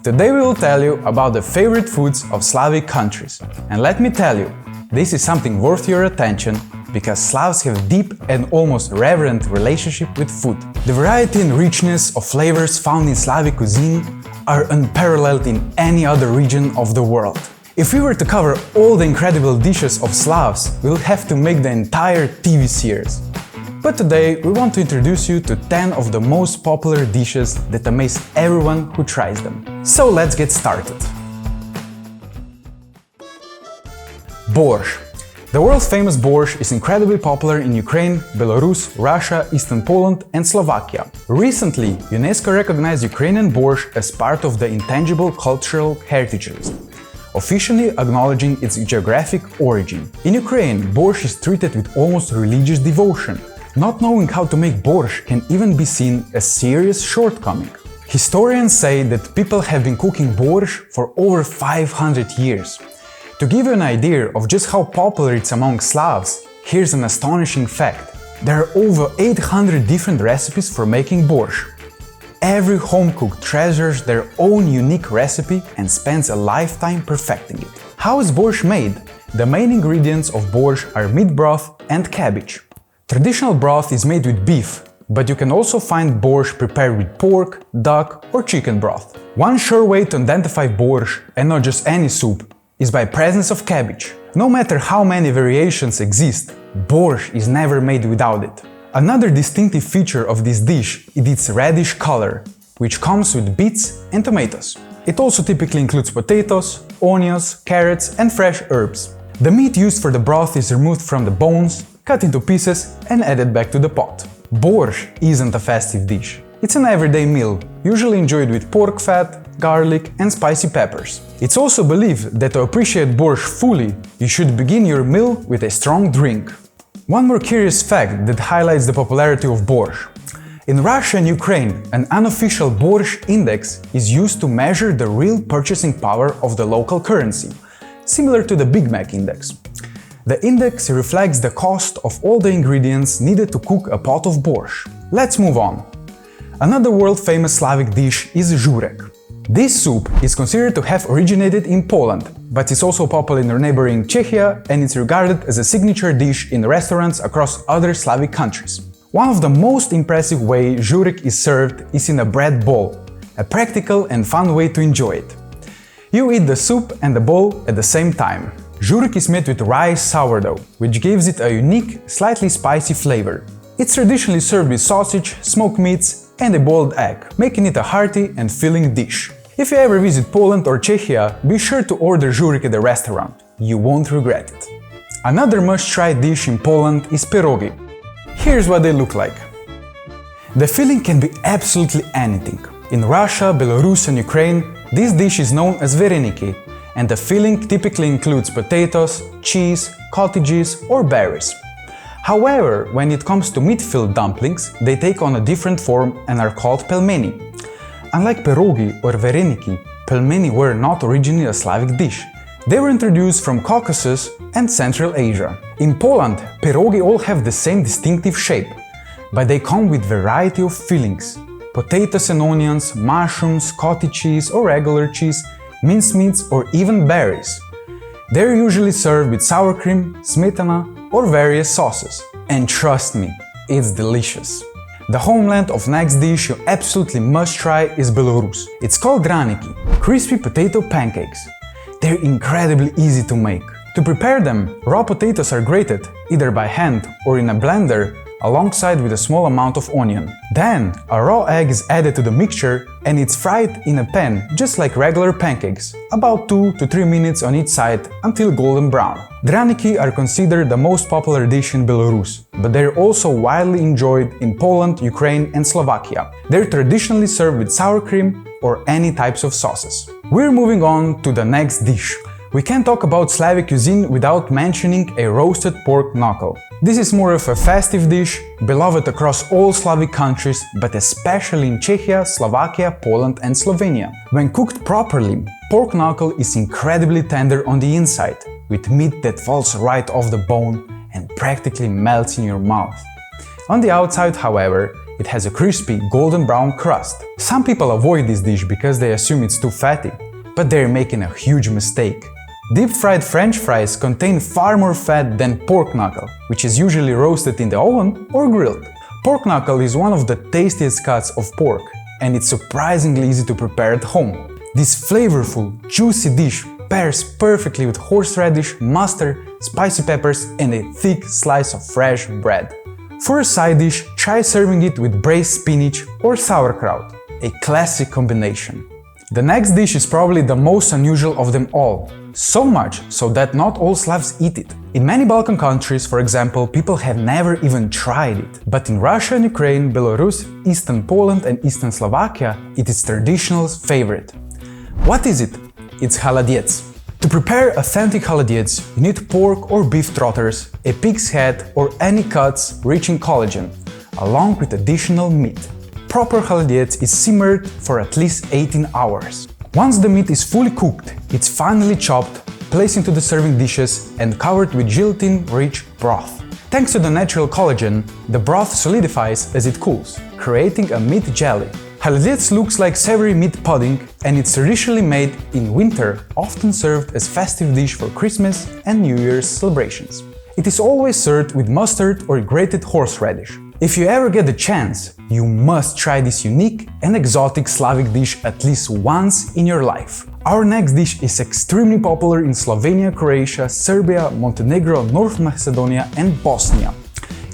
Today we will tell you about the favorite foods of Slavic countries. And let me tell you, this is something worth your attention because Slavs have a deep and almost reverent relationship with food. The variety and richness of flavors found in Slavic cuisine are unparalleled in any other region of the world. If we were to cover all the incredible dishes of Slavs, we'll have to make the entire TV series. But today we want to introduce you to 10 of the most popular dishes that amaze everyone who tries them. So let's get started. Borscht. The world famous borscht is incredibly popular in Ukraine, Belarus, Russia, Eastern Poland and Slovakia. Recently, UNESCO recognized Ukrainian borscht as part of the intangible cultural heritage list, officially acknowledging its geographic origin. In Ukraine, borscht is treated with almost religious devotion. Not knowing how to make borscht can even be seen as a serious shortcoming. Historians say that people have been cooking borscht for over 500 years. To give you an idea of just how popular it's among Slavs, here's an astonishing fact. There are over 800 different recipes for making borscht. Every home cook treasures their own unique recipe and spends a lifetime perfecting it. How is borscht made? The main ingredients of borscht are meat broth and cabbage. Traditional broth is made with beef, but you can also find borscht prepared with pork, duck or chicken broth. One sure way to identify borscht, and not just any soup, is by presence of cabbage. No matter how many variations exist, borscht is never made without it. Another distinctive feature of this dish is its reddish color, which comes with beets and tomatoes. It also typically includes potatoes, onions, carrots and fresh herbs. The meat used for the broth is removed from the bones, cut into pieces and added back to the pot. Borscht isn't a festive dish. It's an everyday meal, usually enjoyed with pork fat, garlic and spicy peppers. It's also believed that to appreciate borscht fully, you should begin your meal with a strong drink. One more curious fact that highlights the popularity of borscht. In Russia and Ukraine, an unofficial borscht index is used to measure the real purchasing power of the local currency, similar to the Big Mac index. The index reflects the cost of all the ingredients needed to cook a pot of borscht. Let's move on. Another world-famous Slavic dish is Żurek. This soup is considered to have originated in Poland, but is also popular in neighboring Czechia and is regarded as a signature dish in restaurants across other Slavic countries. One of the most impressive ways Żurek is served is in a bread bowl, a practical and fun way to enjoy it. You eat the soup and the bowl at the same time. Żurek is made with rice sourdough, which gives it a unique, slightly spicy flavor. It's traditionally served with sausage, smoked meats and a boiled egg, making it a hearty and filling dish. If you ever visit Poland or Czechia, be sure to order Żurek at the restaurant. You won't regret it. Another must-try dish in Poland is pierogi. Here's what they look like. The filling can be absolutely anything. In Russia, Belarus and Ukraine, this dish is known as Draniki, and the filling typically includes potatoes, cheese, cottages or berries. However, when it comes to meat-filled dumplings, they take on a different form and are called pelmeni. Unlike pierogi or vareniki, pelmeni were not originally a Slavic dish. They were introduced from Caucasus and Central Asia. In Poland, pierogi all have the same distinctive shape, but they come with variety of fillings: potatoes and onions, mushrooms, cottage cheese or regular cheese, minced meats or even berries. They're usually served with sour cream, smetana or various sauces. And trust me, it's delicious. The homeland of next dish you absolutely must try is Belarus. It's called Draniki, crispy potato pancakes. They're incredibly easy to make. To prepare them, raw potatoes are grated, either by hand or in a blender, alongside with a small amount of onion. Then, a raw egg is added to the mixture and it's fried in a pan just like regular pancakes, about 2 to 3 minutes on each side until golden brown. Draniki are considered the most popular dish in Belarus, but they're also widely enjoyed in Poland, Ukraine and Slovakia. They're traditionally served with sour cream or any types of sauces. We're moving on to the next dish. We can't talk about Slavic cuisine without mentioning a roasted pork knuckle. This is more of a festive dish, beloved across all Slavic countries, but especially in Czechia, Slovakia, Poland and Slovenia. When cooked properly, pork knuckle is incredibly tender on the inside, with meat that falls right off the bone and practically melts in your mouth. On the outside, however, It has a crispy, golden brown crust. Some people avoid this dish because they assume it's too fatty, but they're making a huge mistake. Deep-fried French fries contain far more fat than pork knuckle, which is usually roasted in the oven or grilled. Pork knuckle is one of the tastiest cuts of pork, and it's surprisingly easy to prepare at home. This flavorful, juicy dish pairs perfectly with horseradish, mustard, spicy peppers, and a thick slice of fresh bread. For a side dish, try serving it with braised spinach or sauerkraut, a classic combination. The next dish is probably the most unusual of them all, so much so that not all Slavs eat it. In many Balkan countries, for example, people have never even tried it. But in Russia and Ukraine, Belarus, Eastern Poland and Eastern Slovakia, it is traditional favorite. What is it? It's Kholodets. To prepare authentic Kholodets, you need pork or beef trotters, a pig's head or any cuts rich in collagen, along with additional meat. Proper Kholodets is simmered for at least 18 hours. Once the meat is fully cooked, it's finally chopped, placed into the serving dishes and covered with gelatin-rich broth. Thanks to the natural collagen, the broth solidifies as it cools, creating a meat jelly. Kholodets looks like savory meat pudding and it's traditionally made in winter, often served as festive dish for Christmas and New Year's celebrations. It is always served with mustard or grated horseradish. If you ever get the chance, you must try this unique and exotic Slavic dish at least once in your life. Our next dish is extremely popular in Slovenia, Croatia, Serbia, Montenegro, North Macedonia and Bosnia.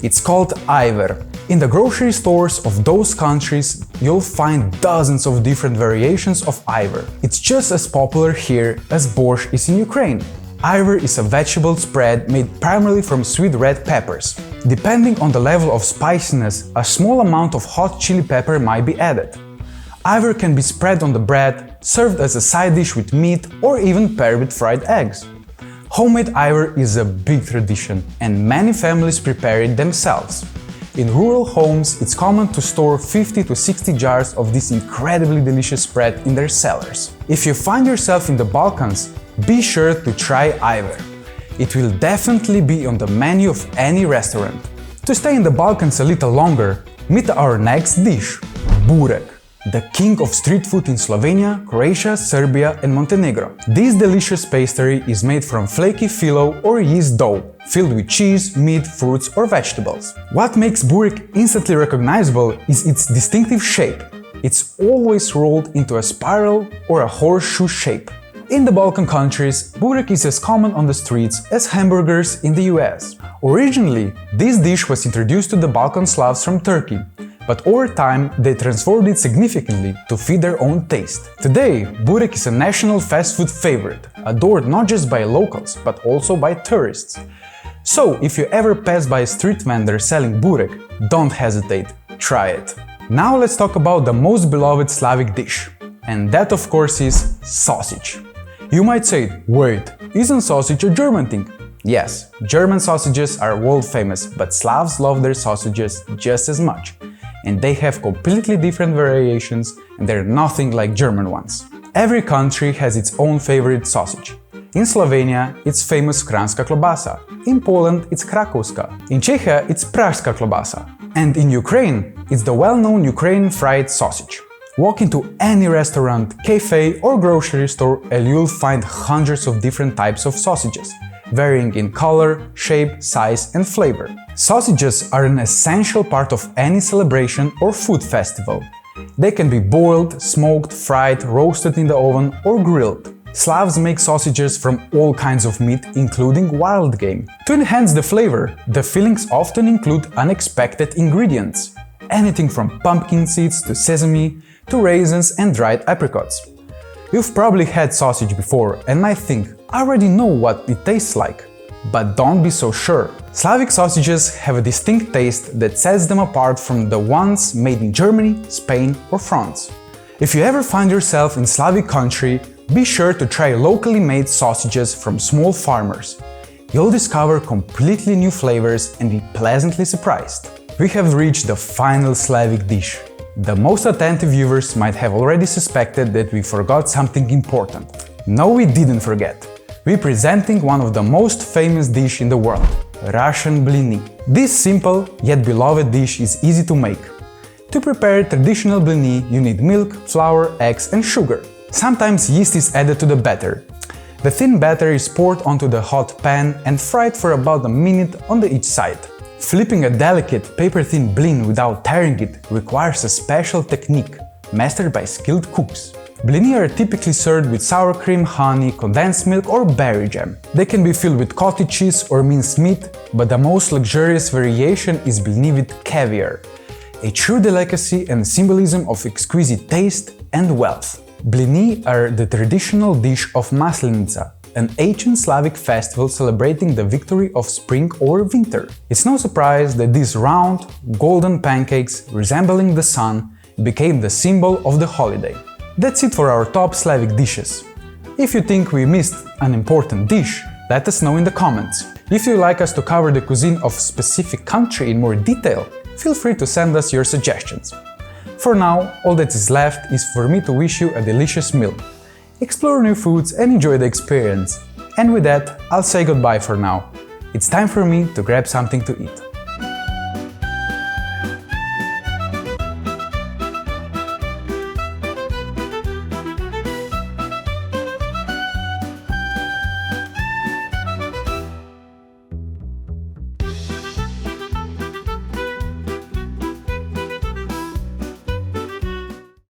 It's called Ajvar. In the grocery stores of those countries, you'll find dozens of different variations of Ajvar. It's just as popular here as Borscht is in Ukraine. Ajvar is a vegetable spread made primarily from sweet red peppers. Depending on the level of spiciness, a small amount of hot chili pepper might be added. Ajvar can be spread on the bread, served as a side dish with meat, or even paired with fried eggs. Homemade Ajvar is a big tradition, and many families prepare it themselves. In rural homes, it's common to store 50 to 60 jars of this incredibly delicious spread in their cellars. If you find yourself in the Balkans, be sure to try Ajvar. It will definitely be on the menu of any restaurant. To stay in the Balkans a little longer, meet our next dish, Burek, the king of street food in Slovenia, Croatia, Serbia and Montenegro. This delicious pastry is made from flaky phyllo or yeast dough, filled with cheese, meat, fruits or vegetables. What makes Burek instantly recognizable is its distinctive shape. It's always rolled into a spiral or a horseshoe shape. In the Balkan countries, Burek is as common on the streets as hamburgers in the US. Originally, this dish was introduced to the Balkan Slavs from Turkey, but over time they transformed it significantly to fit their own taste. Today, Burek is a national fast food favorite, adored not just by locals, but also by tourists. So, if you ever pass by a street vendor selling Burek, don't hesitate, try it. Now let's talk about the most beloved Slavic dish, and that of course is sausage. You might say, wait, isn't sausage a German thing? Yes, German sausages are world famous, but Slavs love their sausages just as much. And they have completely different variations and they're nothing like German ones. Every country has its own favorite sausage. In Slovenia, it's famous kranjska klobasa. In Poland, it's krakowska. In Czechia, it's pražská klobasa. And in Ukraine, it's the well-known Ukrainian fried sausage. Walk into any restaurant, cafe or grocery store and you'll find hundreds of different types of sausages, varying in color, shape, size and flavor. Sausages are an essential part of any celebration or food festival. They can be boiled, smoked, fried, roasted in the oven or grilled. Slavs make sausages from all kinds of meat, including wild game. To enhance the flavor, the fillings often include unexpected ingredients. Anything from pumpkin seeds to sesame, to raisins and dried apricots. You've probably had sausage before and might think, I already know what it tastes like. But don't be so sure. Slavic sausages have a distinct taste that sets them apart from the ones made in Germany, Spain or France. If you ever find yourself in Slavic country, be sure to try locally made sausages from small farmers. You'll discover completely new flavors and be pleasantly surprised. We have reached the final Slavic dish. The most attentive viewers might have already suspected that we forgot something important. No, we didn't forget. We're presenting one of the most famous dishes in the world, Russian Blini. This simple yet beloved dish is easy to make. To prepare traditional blini, you need milk, flour, eggs and sugar. Sometimes yeast is added to the batter. The thin batter is poured onto the hot pan and fried for about a minute on each side. Flipping a delicate, paper-thin blin without tearing it requires a special technique, mastered by skilled cooks. Blini are typically served with sour cream, honey, condensed milk or berry jam. They can be filled with cottage cheese or minced meat, but the most luxurious variation is blini with caviar, a true delicacy and symbolism of exquisite taste and wealth. Blini are the traditional dish of Maslenica, an ancient Slavic festival celebrating the victory of spring or winter. It's no surprise that these round, golden pancakes, resembling the sun, became the symbol of the holiday. That's it for our top Slavic dishes. If you think we missed an important dish, let us know in the comments. If you'd like us to cover the cuisine of a specific country in more detail, feel free to send us your suggestions. For now, all that is left is for me to wish you a delicious meal. Explore new foods and enjoy the experience. And with that, I'll say goodbye for now. It's time for me to grab something to eat.